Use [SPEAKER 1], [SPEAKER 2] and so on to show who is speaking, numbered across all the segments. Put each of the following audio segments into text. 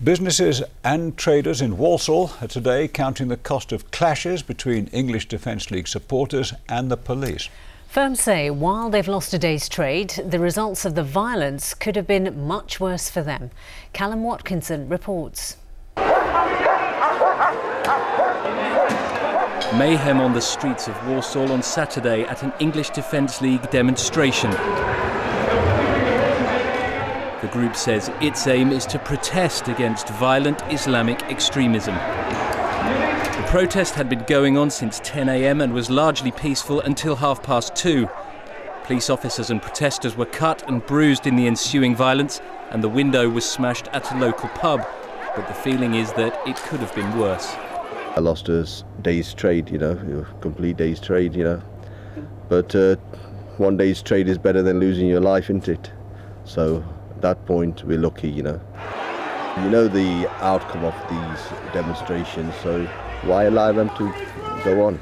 [SPEAKER 1] Businesses and traders in Walsall are today counting the cost of clashes between English Defence League supporters and the police.
[SPEAKER 2] Firms say while they've lost a day's trade, the results of the violence could have been much worse for them. Callum Watkinson reports.
[SPEAKER 3] Mayhem on the streets of Walsall on Saturday at an English Defence League demonstration. The group says its aim is to protest against violent Islamic extremism. The protest had been going on since 10 a.m. and was largely peaceful until 2:30. Police officers and protesters were cut and bruised in the ensuing violence, and the window was smashed at a local pub. But the feeling is that it could have been worse.
[SPEAKER 4] I lost a day's trade, complete day's trade, But one day's trade is better than losing your life, isn't it? So at that point, we're lucky, You know the outcome of these demonstrations, so why allow them to go on,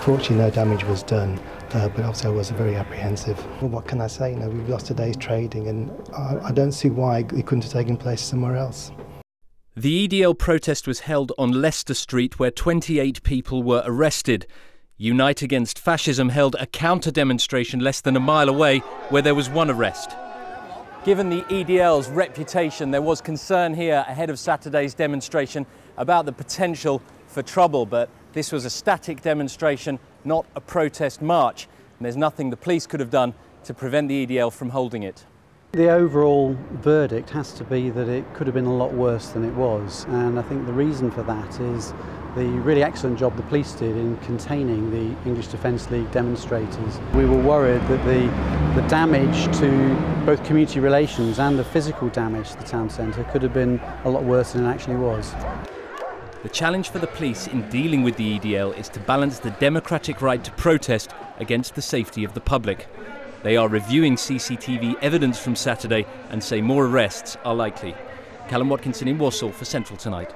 [SPEAKER 5] Fortunately, no damage was done, but obviously I was very apprehensive. Well, what can I say? We've lost a day's trading, and I don't see why it couldn't have taken place somewhere else.
[SPEAKER 3] The EDL protest was held on Leicester Street, where 28 people were arrested. Unite Against Fascism held a counter-demonstration less than a mile away, where there was one arrest. Given the EDL's reputation, there was concern here ahead of Saturday's demonstration about the potential for trouble, but this was a static demonstration, not a protest march, and there's nothing the police could have done to prevent the EDL from holding it.
[SPEAKER 6] The overall verdict has to be that it could have been a lot worse than it was, and I think the reason for that is the really excellent job the police did in containing the English Defence League demonstrators. We were worried that the damage to both community relations and the physical damage to the town centre could have been a lot worse than it actually was.
[SPEAKER 3] The challenge for the police in dealing with the EDL is to balance the democratic right to protest against the safety of the public. They are reviewing CCTV evidence from Saturday and say more arrests are likely. Callum Watkinson in Walsall for Central Tonight.